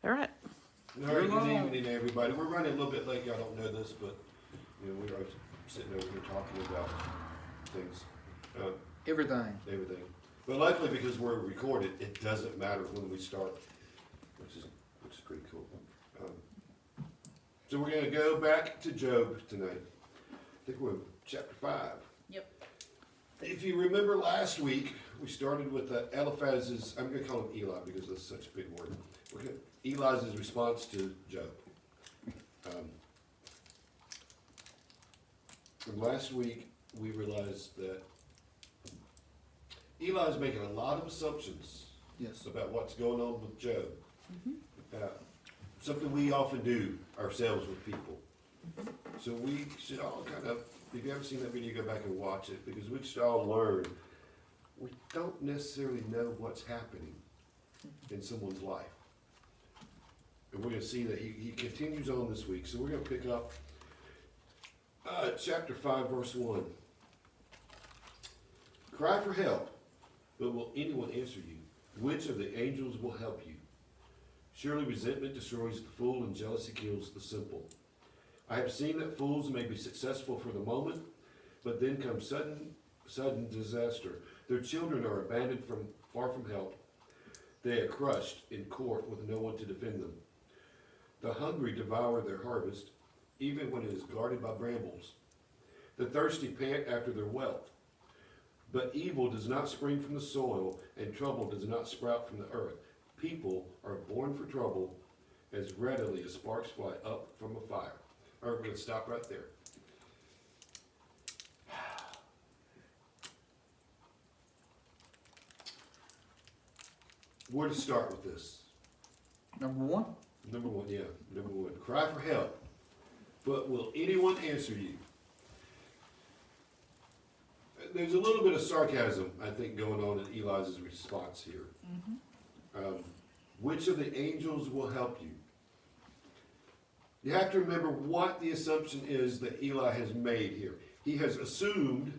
All right. All right, good evening, everybody. We're running a little bit late. Y'all don't know this, but we are sitting over here talking about things, uh, Everything. But luckily, because we're recorded, it doesn't matter when we start, which is pretty cool. So we're gonna go back to Job tonight. I think we're in chapter 5. Yep. If you remember last week, we started with Eliphaz's, I'm gonna call him Eli because that's such a big word. Eli's response to Job. And last week, we realized that Eli's making a lot of assumptions Yes. about what's going on with Job. Something we often do ourselves with people. So we should all kind of, if you haven't seen that video, go back and watch it, because we should all learn we don't necessarily know what's happening in someone's life. And we're going to see that he continues on this week. So we're going to pick up chapter 5, verse 1. Cry for help, but will anyone answer you? Which of the angels will help you? Surely resentment destroys the fool, and jealousy kills the simple. I have seen that fools may be successful for the moment, but then comes sudden disaster. Their children are abandoned far from help. They are crushed in court with no one to defend them. The hungry devour their harvest, even when it is guarded by brambles. The thirsty pant after their wealth. But evil does not spring from the soil, and trouble does not sprout from the earth. People are born for trouble as readily as sparks fly up from a fire. All right, we're going to stop right there. Where to start with this? Number one. Number one. Cry for help, but will anyone answer you? There's a little bit of sarcasm, I think, going on in Eli's response here. Which of the angels will help you? You have to remember what the assumption is that Eli has made here. He has assumed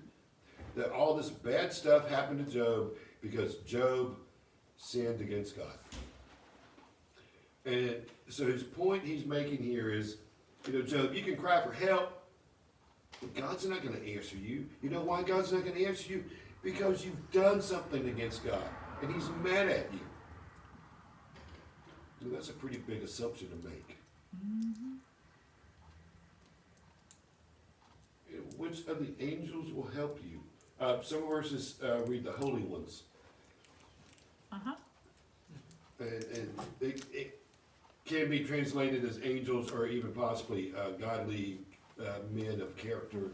that all this bad stuff happened to Job because Job sinned against God. And so his point he's making here is, Job, you can cry for help, but God's not going to answer you. You know why God's not going to answer you? Because you've done something against God, and he's mad at you. That's a pretty big assumption to make. Which of the angels will help you? Some verses read the holy ones. And it can be translated as angels, or even possibly godly men of character,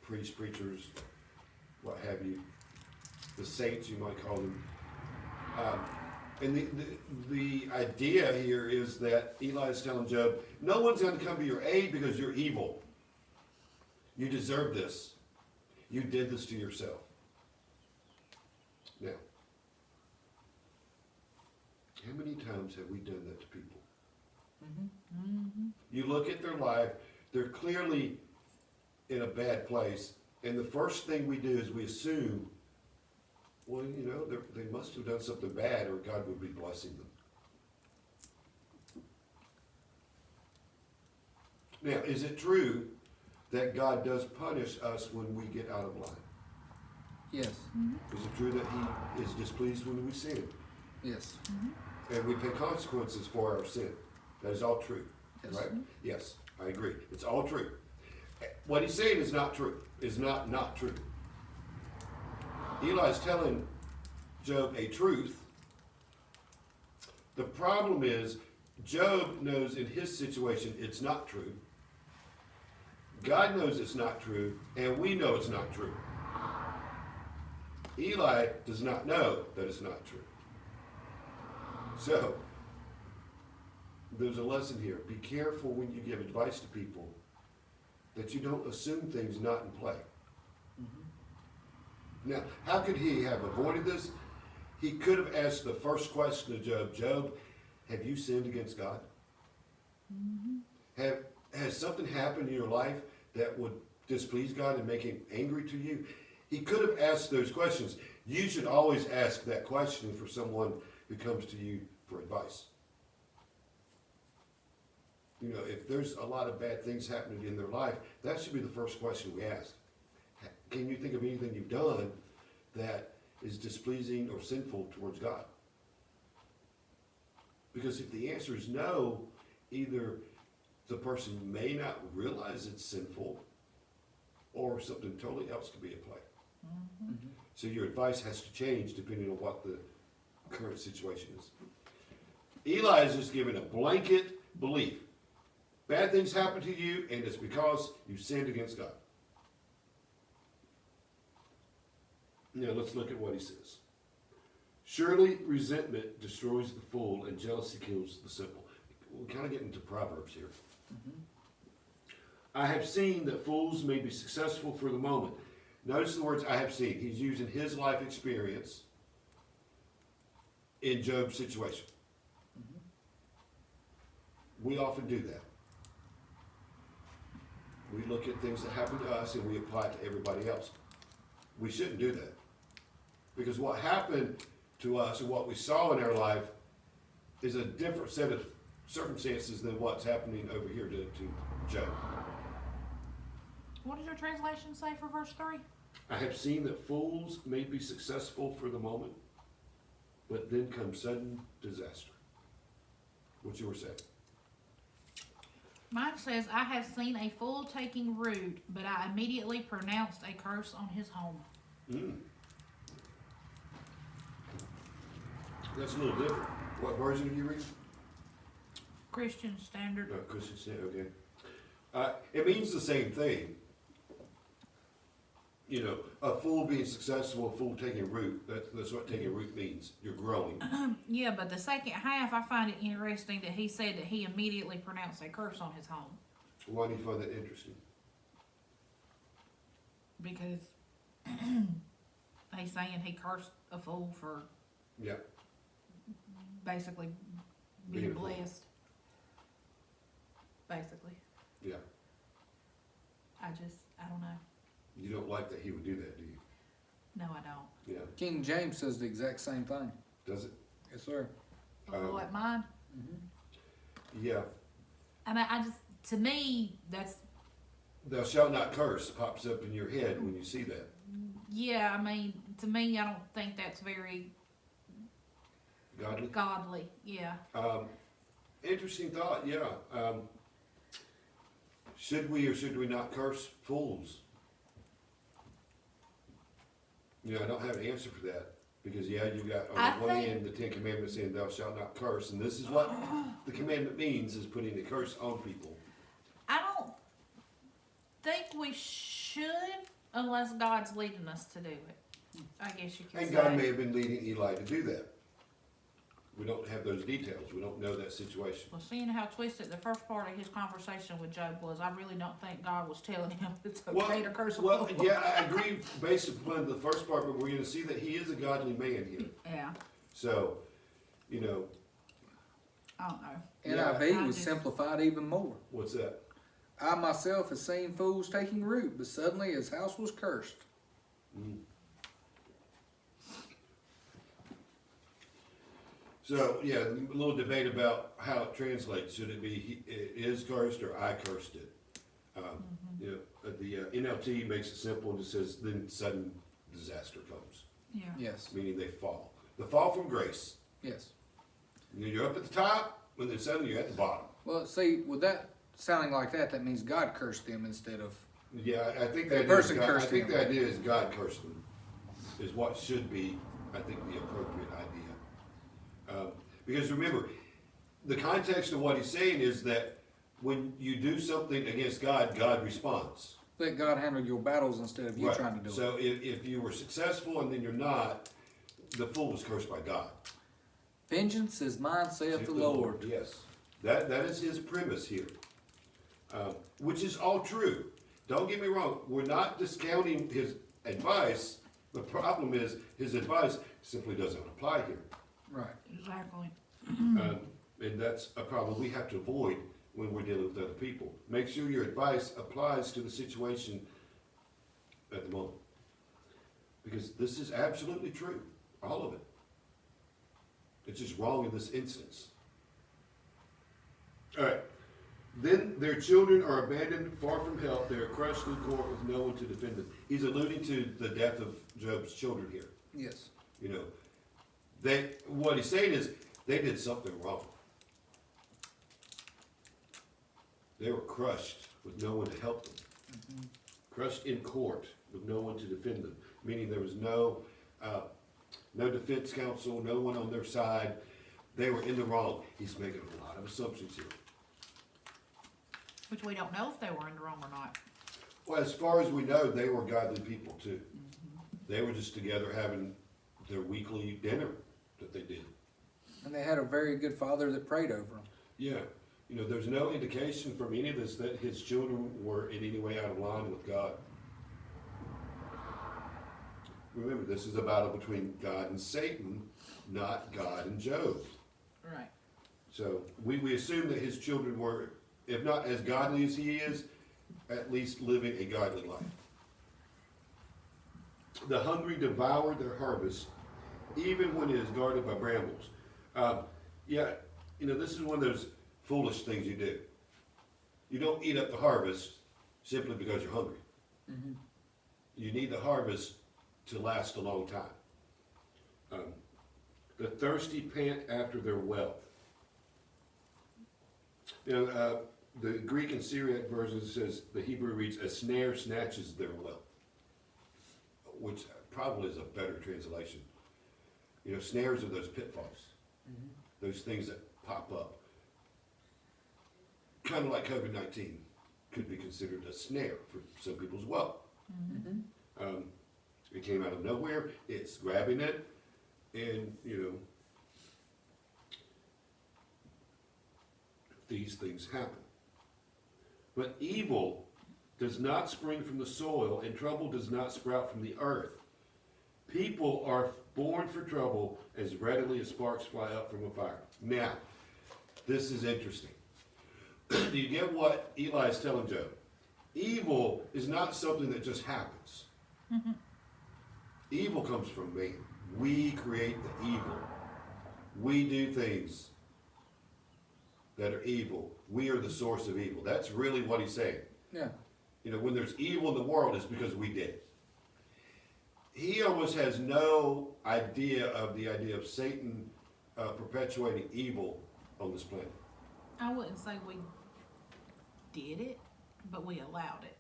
priests, preachers, what have you. The saints, you might call them. And the idea here is that Eli is telling Job, no one's going to come to your aid because you're evil. You deserve this. You did this to yourself. Now, how many times have we done that to people? You look at their life, they're clearly in a bad place, and the first thing we do is we assume, well, they must have done something bad, or God would be blessing them. Now, is it true that God does punish us when we get out of line? Yes. Is it true that he is displeased when we sin? Yes. And we pay consequences for our sin? That is all true, Yes. right? Yes, I agree. It's all true. What he's saying is not true, is not true. Eli is telling Job a truth. The problem is, Job knows in his situation it's not true. God knows it's not true, and we know it's not true. Eli does not know that it's not true. So, there's a lesson here. Be careful when you give advice to people that you don't assume things not in play. Now, how could he have avoided this? He could have asked the first question to Job, Job, have you sinned against God? Has something happened in your life that would displease God and make him angry to you? He could have asked those questions. You should always ask that question for someone who comes to you for advice. You know, if there's a lot of bad things happening in their life, that should be the first question we ask. Can you think of anything you've done that is displeasing or sinful towards God? Because if the answer is no, either the person may not realize it's sinful, or something totally else could be at play. So your advice has to change depending on what the current situation is. Eli is just giving a blanket belief. Bad things happen to you, and it's because you sinned against God. Now let's look at what he says. Surely resentment destroys the fool, and jealousy kills the simple. We're kind of getting into Proverbs here. I have seen that fools may be successful for the moment. Notice the words I have seen. He's using his life experience in Job's situation. We often do that. We look at things that happen to us and we apply it to everybody else. We shouldn't do that. Because what happened to us and what we saw in our life is a different set of circumstances than what's happening over here to Job. What does your translation say for verse 3? I have seen that fools may be successful for the moment, but then comes sudden disaster. What you were saying? Mine says, I have seen a fool taking root, but I immediately pronounced a curse on his home. That's a little different. What version are you reading? Christian Standard. No, Christian Standard, okay. It means the same thing. You know, a fool being successful, a fool taking root. That's what taking root means. You're growing. Yeah, but the second half, I find it interesting that he said that he immediately pronounced a curse on his home. Why do you find that interesting? Because he's saying he cursed a fool for Yeah. basically Being being a fool. blessed. Basically. Yeah. I don't know. You don't like that he would do that, do you? No, I don't. Yeah. King James says the exact same thing. Does it? Yes, sir. What, mine? Yeah. I mean, to me, that's, Thou shalt not curse pops up in your head when you see that. yeah, I mean, to me, I don't think that's very Godly. godly. Yeah. Interesting thought, yeah. Should we or should we not curse fools? You know, I don't have an answer for that. Because, yeah, you got on the one hand the Ten Commandments saying thou shalt not curse. And this is what the commandment means, is putting a curse on people. I don't think we should unless God's leading us to do it. I guess you could And say. God may have been leading Eli to do that. We don't have those details. We don't know that situation. Well, seeing how twisted the first part of his conversation with Job was, I really don't think God was telling him it's okay to curse a Well, fool. yeah, I agree based upon the first part, but we're going to see that he is a godly man here. Yeah, So, you know, I don't know. Yeah, NIV I was just- simplified even more. what's that? I myself have seen fools taking root, but suddenly his house was cursed. So, yeah, a little debate about how it translates. Should it be it is cursed or I cursed it? You know, the NLT makes it simple and just says, then sudden disaster comes, Yeah. Yes, meaning they fall. The fall from grace. yes. You know, you're up at the top, and then suddenly you're at the bottom. Well, see, with that sounding like that, that means God cursed them instead of. Yeah, I think The that person is, I cursed think him. the idea is God cursed them, is what should be, I think, the appropriate idea. Because remember, the context of what he's saying is that when you do something against God, God responds. Let God handle your battles instead of you Right. trying to do it. So if you were successful and then you're not, the fool was cursed by God. Vengeance is mine, saith the Lord. Yes, that is his premise here, which is all true. Don't get me wrong, we're not discounting his advice. The problem is his advice simply doesn't apply here. Right. Exactly. And that's a problem we have to avoid when we're dealing with other people. Make sure your advice applies to the situation at the moment. Because this is absolutely true, all of it. It's just wrong in this instance. All right, Then their children are abandoned, far from help. They are crushed in court with no one to defend them. He's alluding to the death of Job's children here. Yes. You know, what he's saying is they did something wrong. They were crushed with no one to help them. Crushed in court with no one to defend them, meaning there was no defense counsel, no one on their side. They were in the wrong. He's making a lot of assumptions here. Which we don't know if they were in the wrong or not. Well, as far as we know, they were godly people too. They were just together having their weekly dinner that they did. And they had a very good father that prayed over them. Yeah, you know, there's no indication from any of this that his children were in any way out of line with God. Remember, this is a battle between God and Satan, not God and Job. Right. So we assume that his children were, if not as godly as he is, at least living a godly life. The hungry devour their harvest, even when it is guarded by brambles. Yeah, you know, this is one of those foolish things you do. You don't eat up the harvest simply because you're hungry. Mm-hmm. You need the harvest to last a long time. The thirsty pant after their wealth. You know, the Greek and Syriac version says, the Hebrew reads, a snare snatches their wealth, which probably is a better translation. You know, snares are those pitfalls, those things that pop up. Kind of like COVID-19 could be considered a snare for some people's wealth. It came out of nowhere, it's grabbing it, and, you know, these things happen. But evil does not spring from the soil, and trouble does not sprout from the earth. People are born for trouble as readily as sparks fly up from a fire. Now, this is interesting. Do you get what Eli is telling Job? Evil is not something that just happens. Evil comes from man. We create the evil. We do things that are evil. We are the source of evil. That's really what he's saying. Yeah. You know, when there's evil in the world, it's because we did it. He almost has no idea of Satan perpetuating evil on this planet. I wouldn't say we did it, but we allowed it.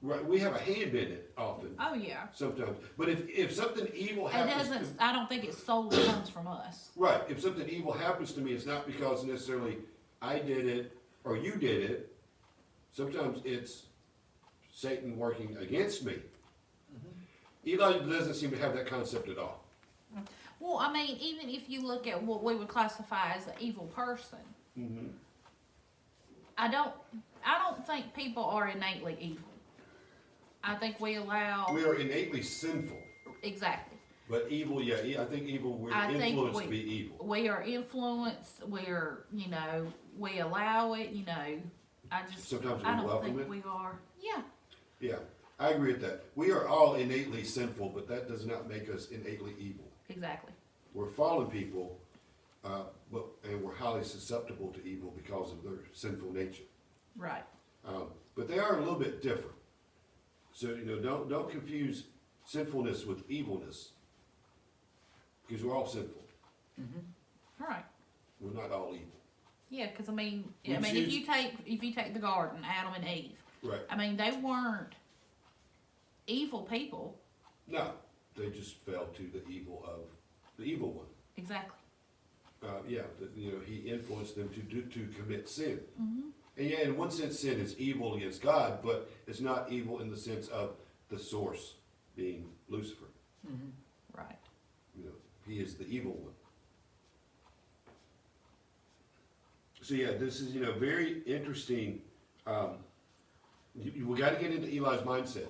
Right? We have a hand in it often, Oh yeah. sometimes. But if something evil It happens, doesn't. I don't think it solely comes from us. right? If something evil happens to me, it's not because necessarily I did it or you did it. Sometimes it's Satan working against me. Eli doesn't seem to have that concept at all. Well, I mean, even if you look at what we would classify as an evil person, I don't think people are innately evil. I think we allow We are innately sinful, exactly. but evil, yeah, I think evil, we're I think influenced to be evil. We are influenced. We're, you know, we allow it. You know, Sometimes we I don't welcome think it. we are. Yeah. Yeah, I agree with that. We are all innately sinful, but that does not make us innately evil. Exactly. We're fallen people, and we're highly susceptible to evil because of their sinful nature. Right. But they are a little bit different. So, you know, don't confuse sinfulness with evilness, because we're all sinful. Right. We're not all evil. Yeah, because I mean, We if choose- you take the garden, Adam and Eve. Right. I mean, they weren't evil people. No, they just fell to the evil of the evil one. Exactly. You know, he influenced them to commit sin. And yeah, in one sense, sin is evil against God, but it's not evil in the sense of the source being Lucifer. Right. You know, he is the evil one. So yeah, this is, you know, very interesting. We got to get into Eli's mindset.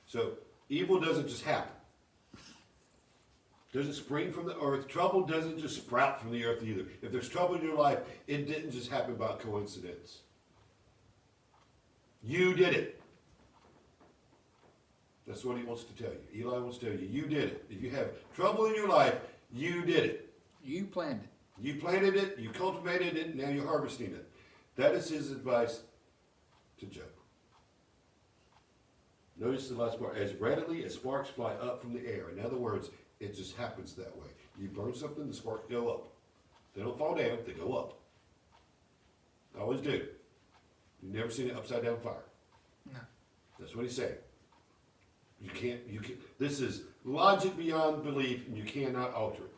So evil doesn't just happen. Doesn't spring from the earth. Trouble doesn't just sprout from the earth either. If there's trouble in your life, it didn't just happen by coincidence. You did it. That's what he wants to tell you. Eli wants to tell you, you did it. If you have trouble in your life, you did it. You planned it. You planted it, you cultivated it, now you're harvesting it. That is his advice to Job. Notice the last part, as readily as sparks fly up from the air. In other words, it just happens that way. You burn something, the sparks go up. They don't fall down, they go up. They always do. You've never seen an upside down fire. No. That's what he's saying. You can't, this is logic beyond belief, and you cannot alter it.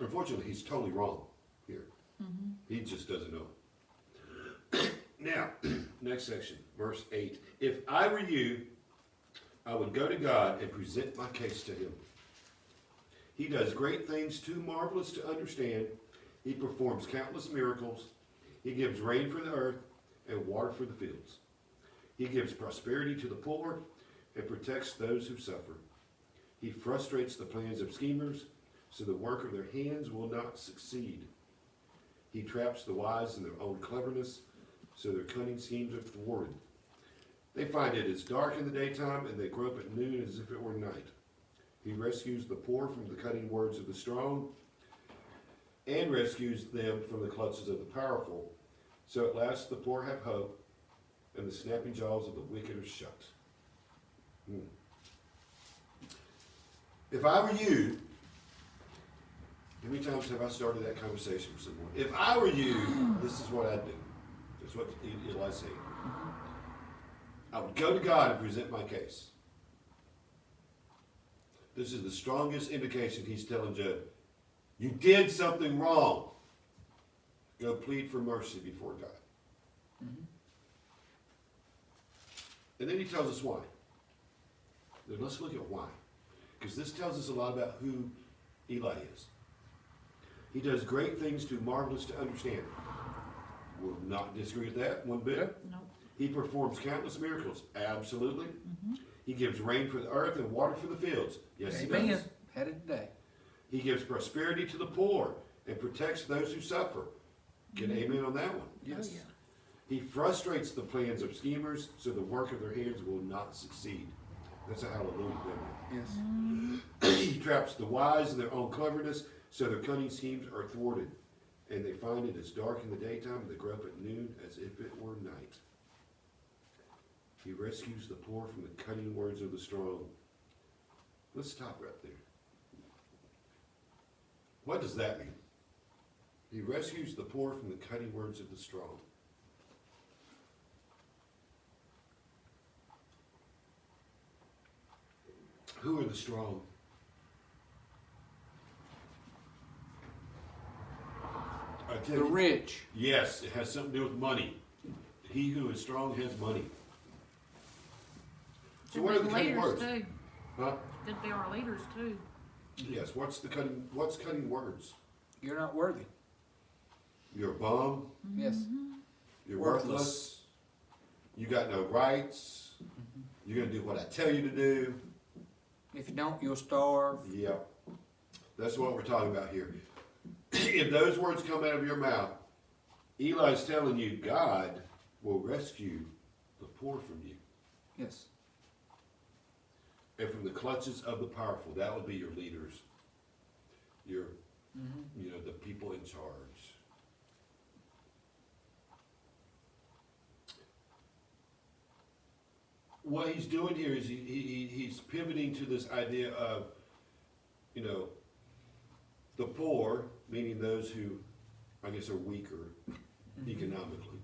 Unfortunately, he's totally wrong here. He just doesn't know. Now, next section, verse 8. If I were you, I would go to God and present my case to him. He does great things too marvelous to understand. He performs countless miracles. He gives rain for the earth and water for the fields. He gives prosperity to the poor and protects those who suffer. He frustrates the plans of schemers, so the work of their hands will not succeed. He traps the wise in their own cleverness, so their cunning schemes are thwarted. They find it is dark in the daytime, and they grope at noon as if it were night. He rescues the poor from the cutting words of the strong, and rescues them from the clutches of the powerful. So at last the poor have hope, and the snapping jaws of the wicked are shut. If I were you, how many times have I started that conversation with someone? If I were you, this is what I'd do. That's what Eli's saying. I would go to God and present my case. This is the strongest indication he's telling Job, you did something wrong. Go plead for mercy before God. And then he tells us why. Then let's look at why. Because this tells us a lot about who Eli is. He does great things too marvelous to understand. Will not disagree with that one bit. No. He performs countless miracles. Absolutely. He gives rain for the earth and water for the fields. Yes, he Amen. does. Had it today. He gives prosperity to the poor and protects those who suffer. Get amen on that one. Yes. Oh, yeah. He frustrates the plans of schemers, so the work of their hands will not succeed. That's a hallelujah, isn't Yes. it? He traps the wise in their own cleverness, so their cunning schemes are thwarted. And they find it as dark in the daytime, and they grope at noon as if it were night. He rescues the poor from the cunning words of the strong. Let's stop right there. What does that mean? He rescues the poor from the cunning words of the strong. Who are the strong? I tell The you, rich. yes, it has something to do with money. He who is strong has money. So what are the cunning words? Too. Huh? Could be our leaders too. Yes, what's cutting words? You're not worthy. You're a bum, Yes. you're Worthless. worthless, you got no rights, you're gonna do what I tell you to do. If you don't, you'll starve. Yep. That's what we're talking about here. If those words come out of your mouth, Eli's telling you God will rescue the poor from you Yes. and from the clutches of the powerful. That would be your leaders, your, the people in charge. What he's doing here is he's pivoting to this idea of, the poor, meaning those who, I guess, are weaker economically,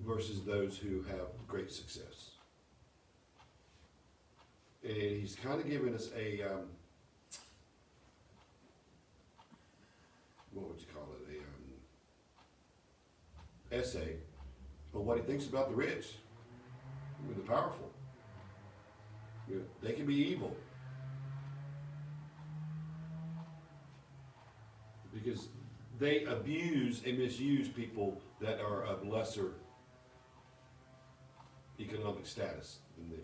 versus those who have great success. And he's kind of giving us a, what would you call it, essay on what he thinks about the rich, and the powerful. They can be evil. Because they abuse and misuse people that are of lesser economic status than them.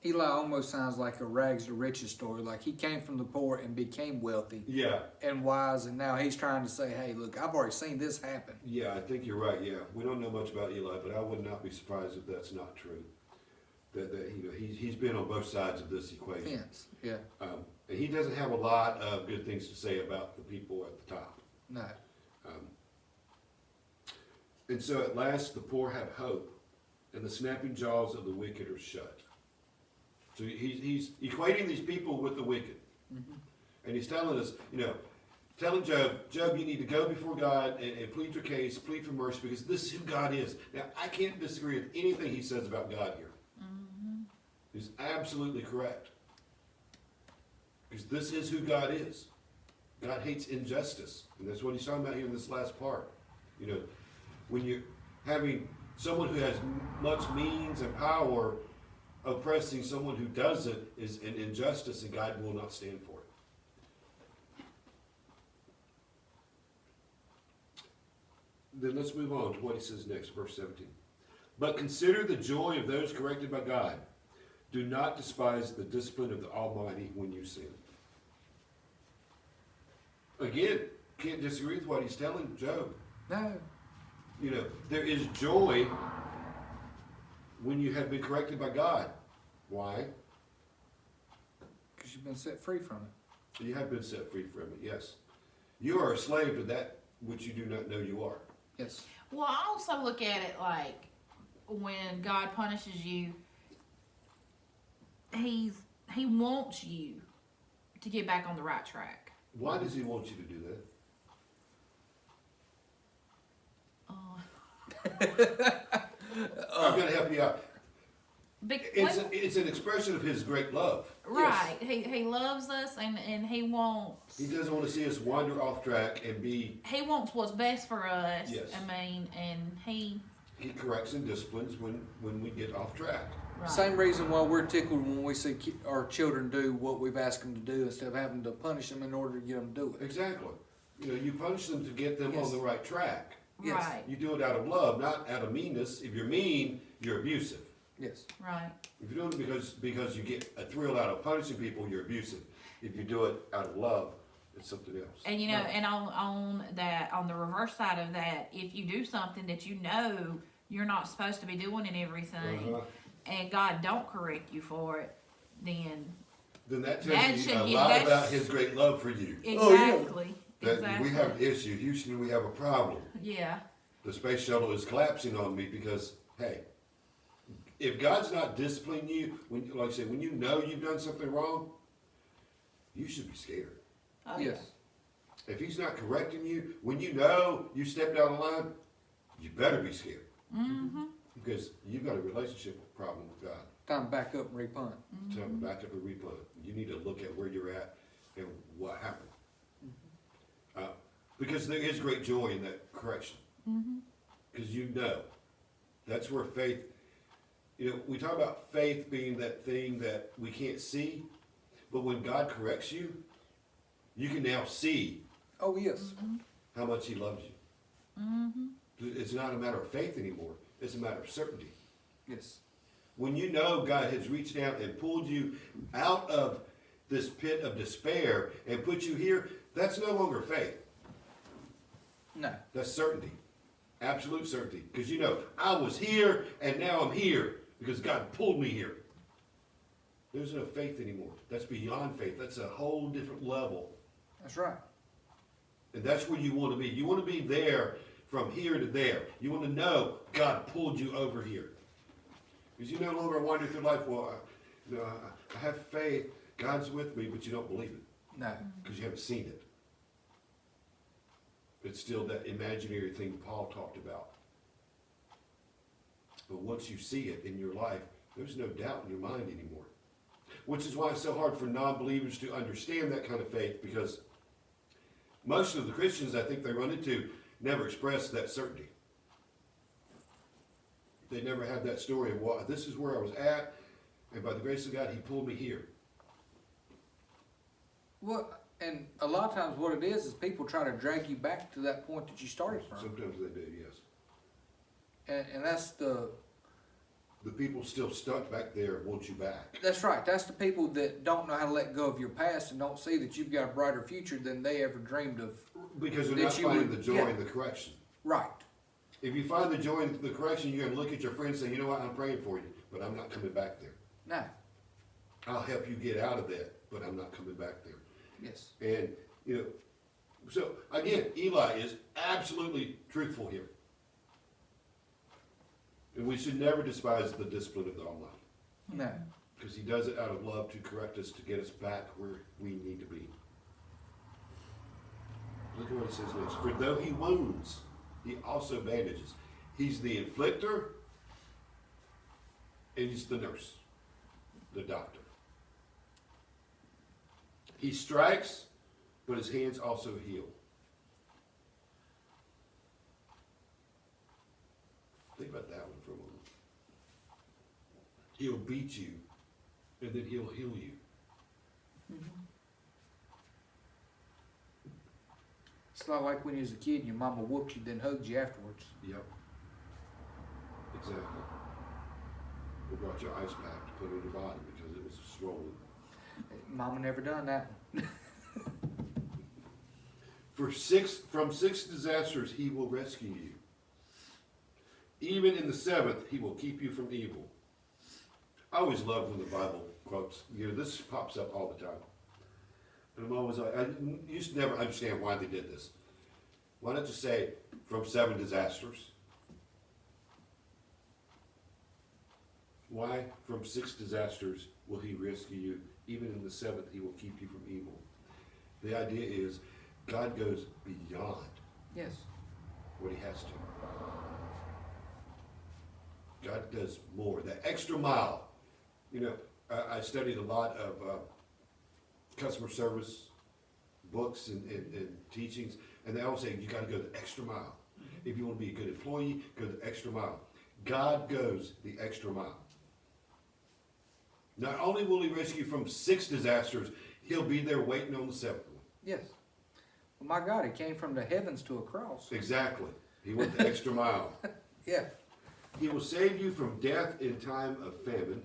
Eli almost sounds like a rags to riches story. Like he came from the poor and became wealthy Yeah, and wise, and now he's trying to say, hey, look, I've already seen this happen. yeah, I think you're right, yeah. We don't know much about Eli, but I would not be surprised if that's not true. That he's been on both sides of this equation. Fence. Yeah. And he doesn't have a lot of good things to say about the people at the top. No. And so at last the poor have hope, and the snapping jaws of the wicked are shut. So he's equating these people with the wicked. And he's telling us, telling Job, you need to go before God and plead your case, plead for mercy, because this is who God is. Now, I can't disagree with anything he says about God here. He's absolutely correct. Because this is who God is. God hates injustice. And that's what he's talking about here in this last part. When you're having someone who has much means and power oppressing someone who doesn't is an injustice, and God will not stand for it. Then let's move on to what he says next, verse 17. But consider the joy of those corrected by God. Do not despise the discipline of the Almighty when you sin. Again, can't disagree with what he's telling Job. No. There is joy when you have been corrected by God. Why? Because you've been set free from it. You have been set free from it, yes. You are a slave to that which you do not know you are. Yes. Well, I also look at it like when God punishes you, He wants you to get back on the right track. Why does he want you to do that? I'm going to help you out. It's an expression of his great love. Right. Yes. He loves us, and he wants... He doesn't want to see us wander off track and be... He wants what's best for us. Yes. And he corrects and disciplines when we get off track. Right. Same reason why we're tickled when we see our children do what we've asked them to do instead of having to punish them in order to get them to do it. Exactly. You punish them to get them Yes. on the right track. Yes. Right. You do it out of love, not out of meanness. If you're mean, you're abusive. Yes. Right. If you do it because you get a thrill out of punishing people, you're abusive. If you do it out of love, it's something else. And Right. and on the reverse side of that, if you do something that you're not supposed to be doing and everything, and God don't correct you for it, then that that tells you should a get- lot that's- about his great love for you. exactly. That Exactly. we have an issue. Houston, we have a problem. Yeah. The space shuttle is collapsing on me because, hey, if God's not disciplining you, like I said, when you know you've done something wrong, you should be scared. Oh, Yes. If he's not correcting you, when you know you stepped out of line, you better be scared. Mm-hmm. Because you've got a relationship problem with God. Time to back up and repunt. So back up and replay. You need to look at where you're at and what happened. Because there is great joy in that correction. Because you know. That's where faith, we talk about faith being that thing that we can't see. But when God corrects you, you can now see Oh, yes. how much he loves you. It's not a matter of faith anymore. It's a matter of certainty. Yes. When you know God has reached out and pulled you out of this pit of despair and put you here, that's no longer faith. No. That's certainty. Absolute certainty. Because I was here and now I'm here because God pulled me here. There's no faith anymore. That's beyond faith. That's a whole different level. That's right. And that's where you want to be. You want to be there from here to there. You want to know God pulled you over here. Because you no longer wander through life, well, I have faith, God's with me, but you don't believe it. No. Because you haven't seen it. It's still that imaginary thing Paul talked about. But once you see it in your life, there's no doubt in your mind anymore. Which is why it's so hard for non-believers to understand that kind of faith, because most of the Christians I think they run into never express that certainty. They never have that story of, well, this is where I was at, and by the grace of God, he pulled me here. Well, and a lot of times what it is people try to drag you back to that point that you started from. Sometimes they do, yes. And that's the people still stuck back there want you back. That's right. That's the people that don't know how to let go of your past and don't see that you've got a brighter future than they ever dreamed of. Because they're That not you finding would- the joy yeah. in the correction. Right. If you find the joy in the correction, you're going to look at your friend and say, you know what, I'm praying for you, but I'm not coming back there. No. I'll help you get out of that, but I'm not coming back there. Yes. And, So again, Eli is absolutely truthful here. And we should never despise the discipline of the Almighty, No. because he does it out of love to correct us, to get us back where we need to be. Look at what it says next. For though he wounds, he also bandages. He's the inflictor, and he's the nurse, the doctor. He strikes, but his hands also heal. Think about that one for a moment. He'll beat you, and then he'll heal you. It's not like when you was a kid and your mama whooped you, then hugged you afterwards. Yep. Exactly. We brought your ice pack to put on your body because it was swollen. Mama never done that one. From six disasters he will rescue you. Even in the seventh, he will keep you from evil. I always love when the Bible quotes, this pops up all the time. And I'm always like, I used to never understand why they did this. Why not just say, from 7 disasters? Why from 6 disasters will he rescue you? Even in the 7th, he will keep you from evil. The idea is, God goes beyond Yes. what he has to. God does more. That extra mile. I studied a lot of customer service books and teachings, and they always say you got to go the extra mile. If you want to be a good employee, go the extra mile. God goes the extra mile. Not only will he rescue you from 6 disasters, he'll be there waiting on the 7th one. Yes. Well, my God, he came from the heavens to a cross. Exactly. He went the extra mile. Yeah. He will save you from death in time of famine,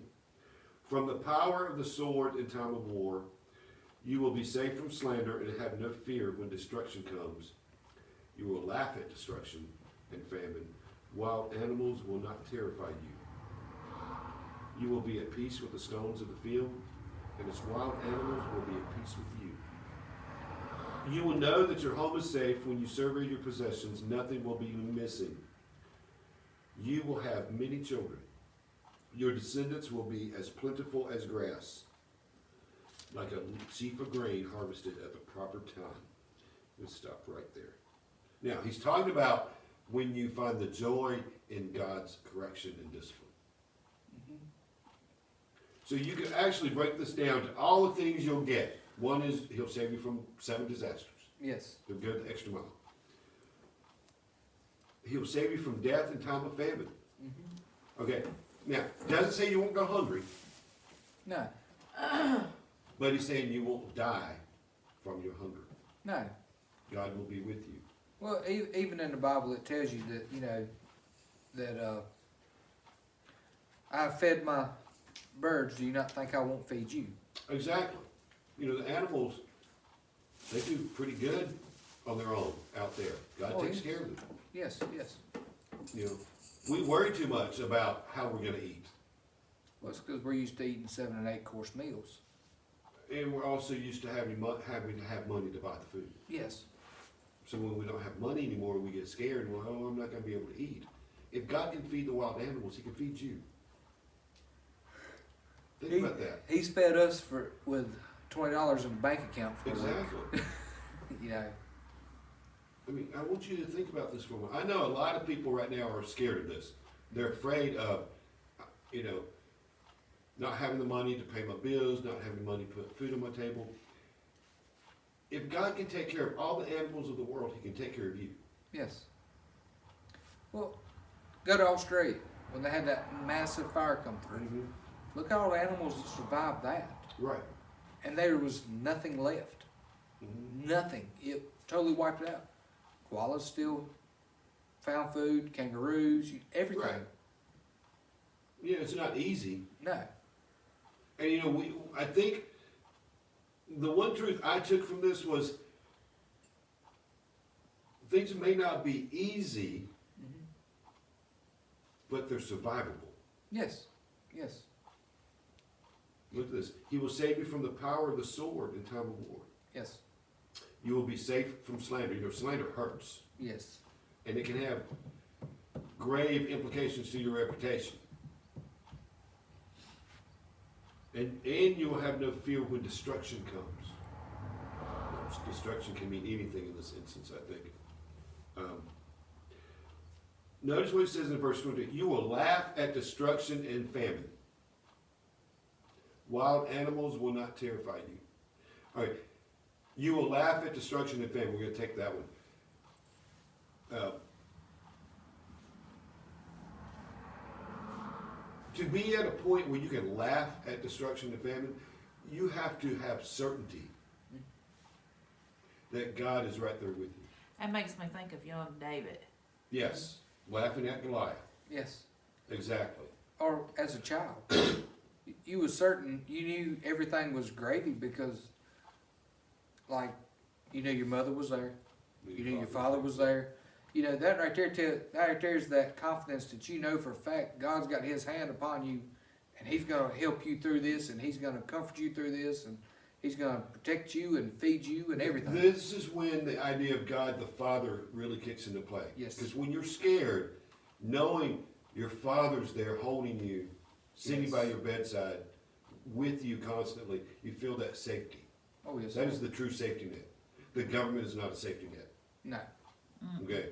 from the power of the sword in time of war. You will be safe from slander and have no fear when destruction comes. You will laugh at destruction and famine. Wild animals will not terrify you. You will be at peace with the stones of the field, and its wild animals will be at peace with you. You will know that your home is safe when you survey your possessions. Nothing will be missing. You will have many children. Your descendants will be as plentiful as grass, like a sheaf of grain harvested at the proper time. Let's stop right there. Now, he's talking about when you find the joy in God's correction and discipline. So you can actually break this down to all the things you'll get. One is he'll save you from 7 disasters. Yes. He'll go the extra mile. He'll save you from death in time of famine. Okay, now, doesn't say you won't go hungry, No. but he's saying you won't die from your hunger. No. God will be with you. Well, even in the Bible, it tells you that, that I have fed my birds. Do you not think I won't feed you? Exactly. The animals, they do pretty good on their own out there. God Oh, takes yes. care of them. Yes, yes. We worry too much about how we're going to eat. Well, it's because we're used to eating 7 and 8 course meals. And we're also used to having to have money to buy the food. Yes. So when we don't have money anymore, we get scared and we're, I'm not going to be able to eat. If God can feed the wild animals, he can feed you. Think about that. He's fed us with $20 in the bank account for a week. Exactly. I mean, I want you to think about this for a moment. I know a lot of people right now are scared of this. They're afraid of, not having the money to pay my bills, not having money to put food on my table. If God can take care of all the animals of the world, he can take care of you. Yes. Well, go to Australia when they had that massive fire come through. Look at all the animals that survived that. Right. And there was nothing left. Nothing. It totally wiped it out. Koalas still found food, kangaroos, everything. Right. It's not easy. No. And I think the one truth I took from this was things may not be easy, but they're survivable. Yes. Yes. Look at this. He will save you from the power of the sword in time of war. Yes. You will be safe from slander. You know, slander hurts, Yes. and it can have grave implications to your reputation. And you will have no fear when destruction comes. Destruction can mean anything in this instance, I think. Notice what it says in verse 20. You will laugh at destruction and famine. Wild animals will not terrify you. All right. You will laugh at destruction and famine. We're going to take that one. To be at a point where you can laugh at destruction and famine, you have to have certainty that God is right there with you. That makes me think of young David. Yes, laughing at Goliath. Yes. Exactly. Or as a child, you was certain, you knew everything was gravy because, like, you knew your mother was there, you knew your father was there. You know, that right there is that confidence that you know for a fact God's got his hand upon you and he's going to help you through this and he's going to comfort you through this and he's going to protect you and feed you and everything. This is when the idea of God the Father really kicks into play. Yes. Because when you're scared, knowing your Father's there holding you, sitting Yes. by your bedside, with you constantly, you feel that safety. Oh, yes. That is the true safety net. The government is not a safety net. No. Okay?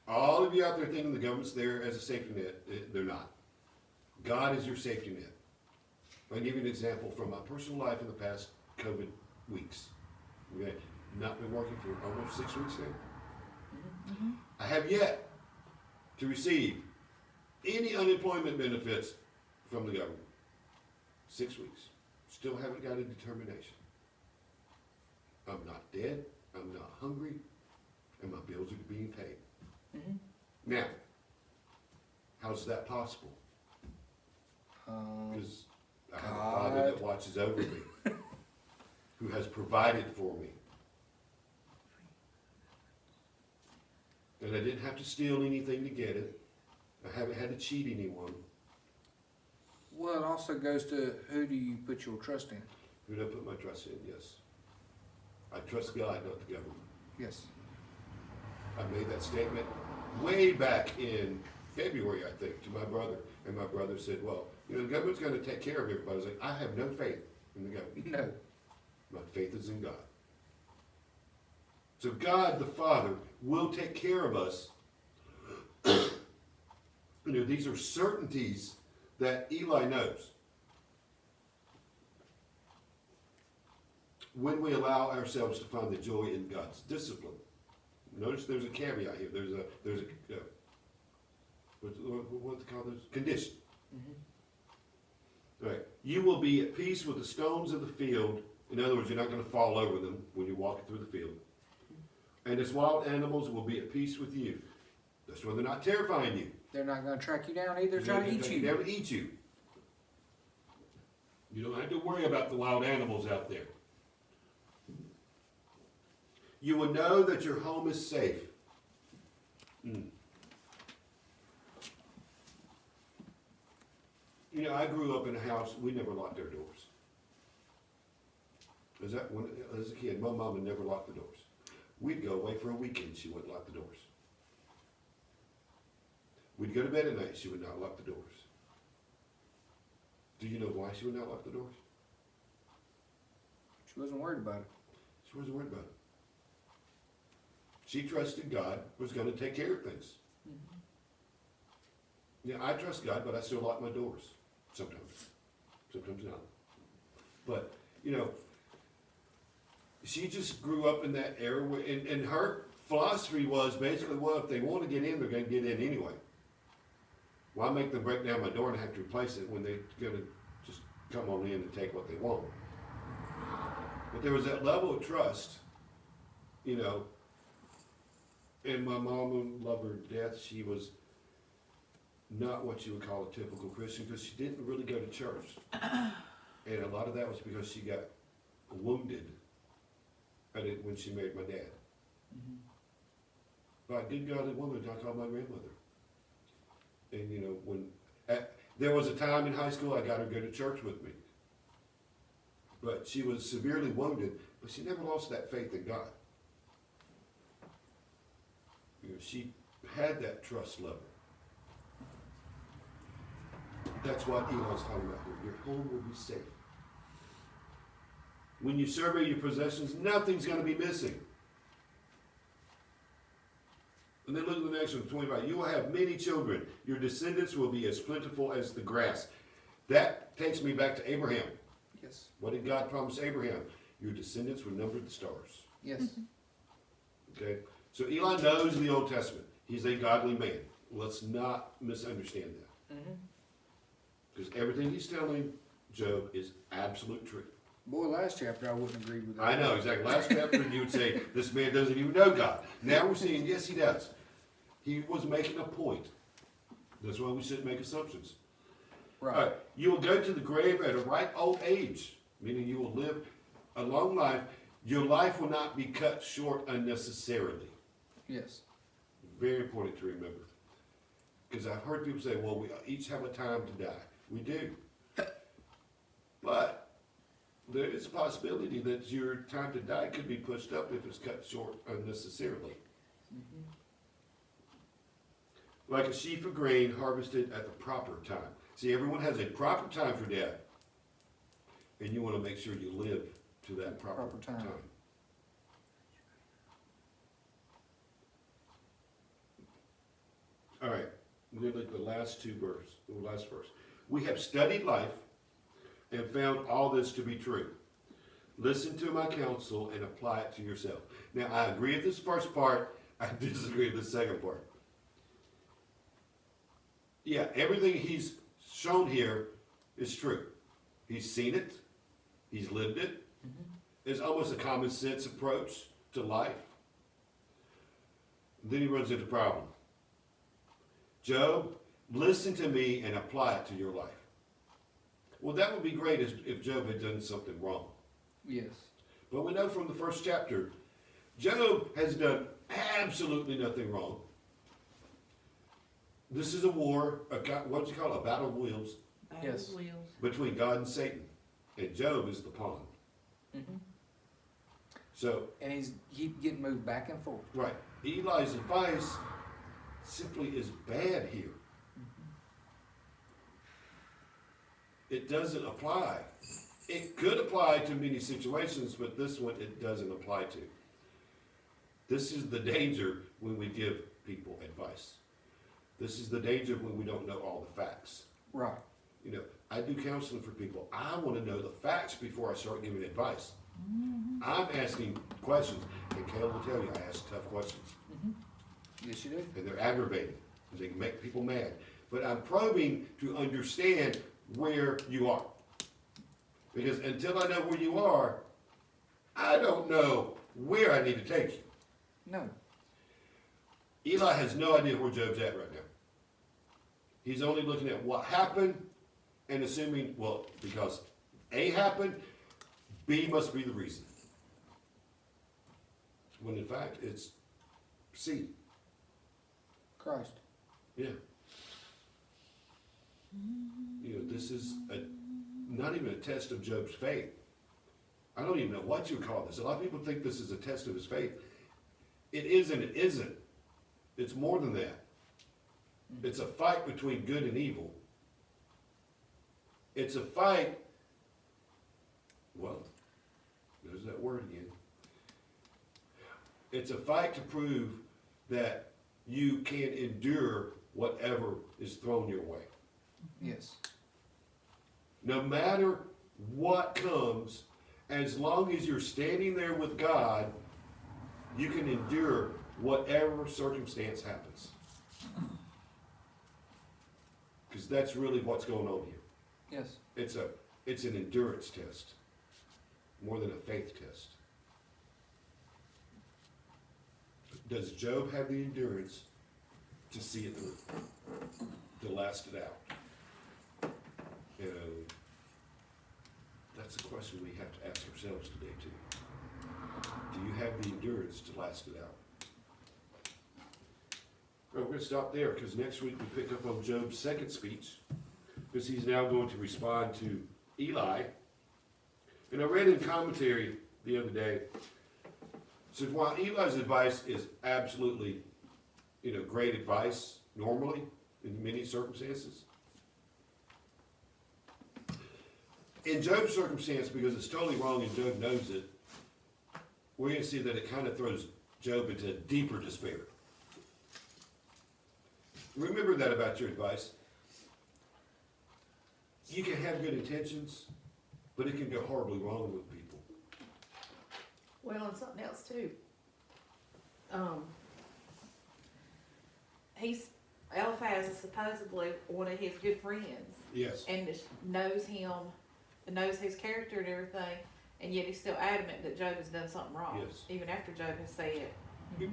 All of you out there thinking the government's there as a safety net, they're not. God is your safety net. I'll give you an example from my personal life in the past COVID weeks. Okay? Not been working for almost 6 weeks now. I have yet to receive any unemployment benefits from the government. 6 weeks. Still haven't got a determination. I'm not dead. I'm not hungry. And my bills are being paid. Now, how's that possible? Because I have a Father God. that watches over me, who has provided for me. And I didn't have to steal anything to get it. I haven't had to cheat anyone. Well, it also goes to who do you put your trust in? Who did I put my trust in? Yes. I trust God, not the government. Yes. I made that statement way back in February, I think, to my brother. And my brother said, well, you know, the government's going to take care of everybody. I was like, I have no faith in the government. No. My faith is in God. So God, the Father, will take care of us. You know, these are certainties that Eli knows. When we allow ourselves to find the joy in God's discipline. Notice there's a caveat here. There's a what they call those? Condition. All right. You will be at peace with the stones of the field. In other words, you're not going to fall over them when you're walking through the field. And its wild animals will be at peace with you. That's why they're not terrifying you. They're not going to track you down either, They're try to not eat gonna you. never eat you. You don't have to worry about the wild animals out there. You will know that your home is safe. You know, I grew up in a house, we never locked our doors. As a kid, my mom would never lock the doors. We'd go away for a weekend, she wouldn't lock the doors. We'd go to bed at night, she would not lock the doors. Do you know why she would not lock the doors? She wasn't worried about it. She wasn't worried about it. She trusted God was going to take care of things. Yeah, I trust God, but I still lock my doors. Sometimes. Sometimes not. But, you know, she just grew up in that era where, and her philosophy was basically, well, if they want to get in, they're going to get in anyway. Why make them break down my door and have to replace it when they're going to just come on in and take what they want? But there was that level of trust, you know, and my mom would love her to death. She was not what you would call a typical Christian because she didn't really go to church. And a lot of that was because she got wounded when she married my dad. By a good godly woman, I called my grandmother. And you know, there was a time in high school I got her to go to church with me. But she was severely wounded, but she never lost that faith in God. she had that trust level. That's what Eli's talking about here. Your home will be safe. When you survey your possessions, nothing's going to be missing. And then look at the next one, 25. You will have many children. Your descendants will be as plentiful as the grass. That takes me back to Abraham. Yes. What did God promise Abraham? Your descendants would number the stars. Yes. Okay? So Eli knows the Old Testament. He's a godly man. Let's not misunderstand that. Because everything he's telling Job is absolute truth. Boy, last chapter I wouldn't agree with that. I know, exactly. Last chapter you would say, this man doesn't even know God. Now we're seeing, yes, he does. He was making a point. That's why we shouldn't make assumptions. Right. All right. You will go to the grave at a ripe old age, meaning you will live a long life. Your life will not be cut short unnecessarily. Yes. Very important to remember. Because I've heard people say, well, we each have a time to die. We do. But there is a possibility that your time to die could be pushed up if it's cut short unnecessarily. Like a sheaf of grain harvested at the proper time. See, everyone has a proper time for death. And you want to make sure you live to that proper time. All right, we're going to look at the last verse. We have studied life and found all this to be true. Listen to my counsel and apply it to yourself. Now, I agree with this first part. I disagree with the second part. Yeah, everything he's shown here is true. He's seen it. He's lived it. It's almost a common sense approach to life. Then he runs into a problem. Job, listen to me and apply it to your life. Well, that would be great if Job had done something wrong. Yes. But we know from the first chapter, Job has done absolutely nothing wrong. This is a war, what do you call it, a battle of wills Yes. Wheels. between God and Satan. And Job is the pawn. So, And he's getting moved back and forth. right, Eli's advice simply is bad here. It doesn't apply. It could apply to many situations, but this one it doesn't apply to. This is the danger when we give people advice. This is the danger when we don't know all the facts. Right. You know, I do counseling for people. I want to know the facts before I start giving advice. I'm asking questions, and Caleb will tell you I ask tough questions. Yes, you do. And they're aggravating, and they can make people mad. But I'm probing to understand where you are. Because until I know where you are, I don't know where I need to take you. No. Eli has no idea where Job's at right now. He's only looking at what happened and assuming, well, because A happened, B must be the reason. When in fact, it's C. Christ. Yeah. You know, this is not even a test of Job's faith. I don't even know what you call this. A lot of people think this is a test of his faith. It is and it isn't. It's more than that. It's a fight between good and evil. It's a fight, well, there's that word again. It's a fight to prove that you can endure whatever is thrown your way. Yes. No matter what comes, as long as you're standing there with God, you can endure whatever circumstance happens. Because that's really what's going on here. Yes. It's an endurance test, more than a faith test. Does Job have the endurance to see it through, to last it out? You know, that's a question we have to ask ourselves today too. Do you have the endurance to last it out? Well, we're going to stop there because next week we pick up on Job's second speech, because he's now going to respond to Eli. And I read in commentary the other day, said while Eli's advice is absolutely great advice normally in many circumstances. In Job's circumstance, because it's totally wrong and Job knows it, we're going to see that it kind of throws Job into deeper despair. Remember that about your advice. You can have good intentions, but it can go horribly wrong with people. Well, and something else too. Eliphaz is supposedly one of his good friends Yes. and knows him, knows his character and everything, and yet he's still adamant that Job has done something wrong. Yes. Even after Job has said,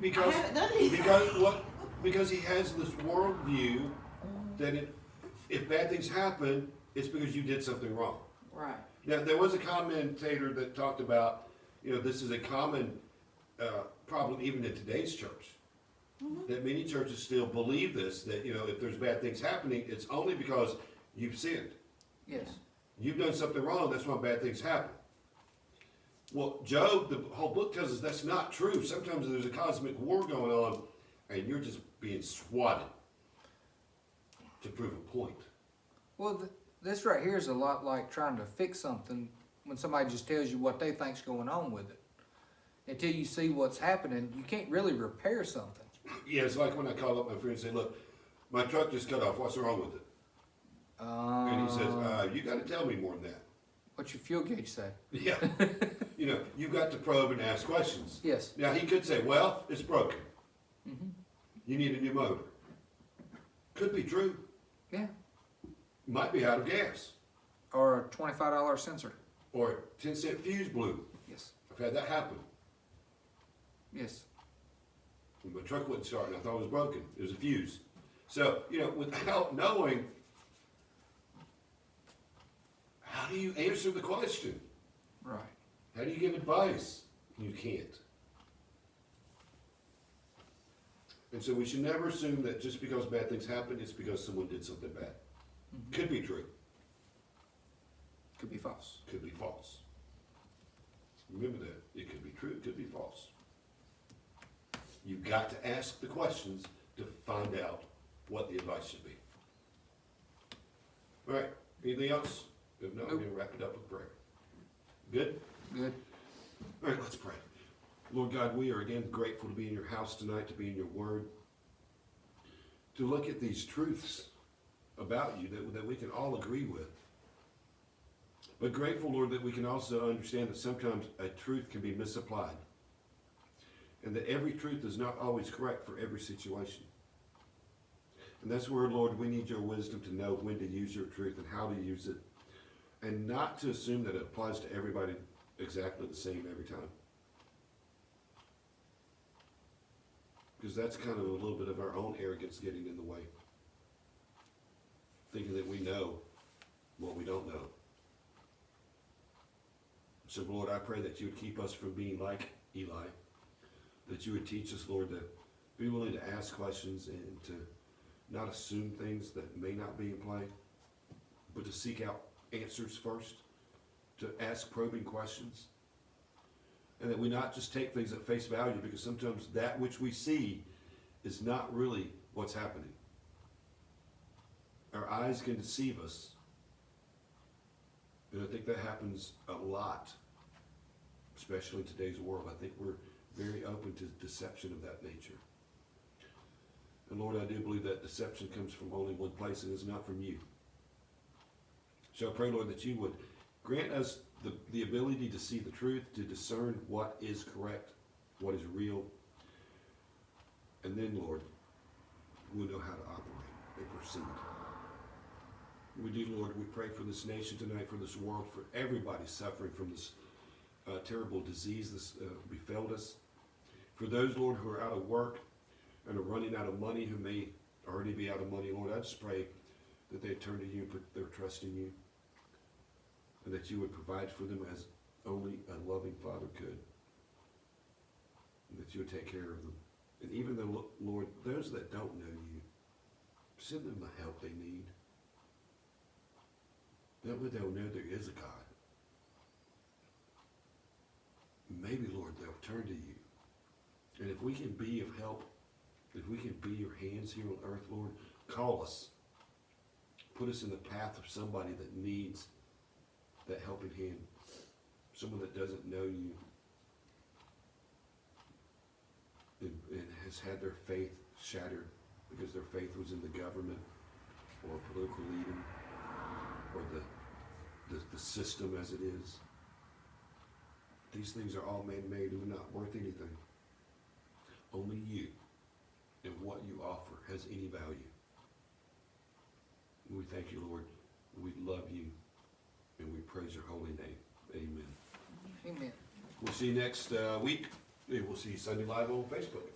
Because, I haven't done it. because he has this worldview that if bad things happen, it's because you did something wrong. Right. Now, there was a commentator that talked about, this is a common problem even in today's church. That many churches still believe this, that, if there's bad things happening, it's only because you've sinned. Yes. You've done something wrong, that's why bad things happen. Well, Job, the whole book tells us that's not true. Sometimes there's a cosmic war going on, and you're just being swatted to prove a point. Well, this right here is a lot like trying to fix something when somebody just tells you what they think's going on with it. Until you see what's happening, you can't really repair something. Yeah, it's like when I call up my friend and say, look, my truck just cut off, what's wrong with it? And he says, you gotta tell me more than that. What's your fuel gauge say? Yeah. You've got to probe and ask questions. Yes. Now, he could say, well, it's broken. Mm-hmm. You need a new motor. Could be true. Yeah. Might be out of gas. Or a $25 sensor. Or a 10-cent fuse blew. Yes. I've had that happen. Yes. My truck wouldn't start and I thought it was broken. It was a fuse. So, without knowing, how do you answer the question? Right. How do you give advice? You can't. And so we should never assume that just because bad things happen, it's because someone did something bad. Mm-hmm. Could be true. Could be false. Could be false. Remember that. It could be true, it could be false. You've got to ask the questions to find out what the advice should be. All right, anything else? If not, we're going to wrap it up with prayer. Good? Good. All right, let's pray. Lord God, we are again grateful to be in your house tonight, to be in your word, to look at these truths about you that we can all agree with. But grateful, Lord, that we can also understand that sometimes a truth can be misapplied. And that every truth is not always correct for every situation. And that's where, Lord, we need your wisdom to know when to use your truth and how to use it. And not to assume that it applies to everybody exactly the same every time. Because that's kind of a little bit of our own arrogance getting in the way. Thinking that we know what we don't know. So, Lord, I pray that you would keep us from being like Eli. That you would teach us, Lord, to be willing to ask questions and to not assume things that may not be in play, but to seek out answers first, to ask probing questions, and that we not just take things at face value, because sometimes that which we see is not really what's happening. Our eyes can deceive us, and I think that happens a lot, especially in today's world. I think we're very open to deception of that nature. And Lord, I do believe that deception comes from only one place, and it's not from you. So I pray, Lord, that you would grant us the ability to see the truth, to discern what is correct, what is real. And then, Lord, we'll know how to operate and proceed. We do, Lord, we pray for this nation tonight, for this world, for everybody suffering from this terrible disease that's befell us. For those, Lord, who are out of work and are running out of money, who may already be out of money, Lord, I just pray that they turn to you and put their trust in you, and that you would provide for them as only a loving Father could, and that you would take care of them. And even though, Lord, those that don't know you, send them the help they need. That way they'll know there is a God. Maybe, Lord, they'll turn to you. And if we can be of help If we can be your hands here on earth, Lord, call us. Put us in the path of somebody that needs that helping hand. Someone that doesn't know you and has had their faith shattered because their faith was in the government or a political leader or the system as it is. These things are all man-made and not worth anything. Only you and what you offer has any value. We thank you, Lord. We love you and we praise your holy name. Amen. Amen. We'll see you next week. We'll see you Sunday live on Facebook.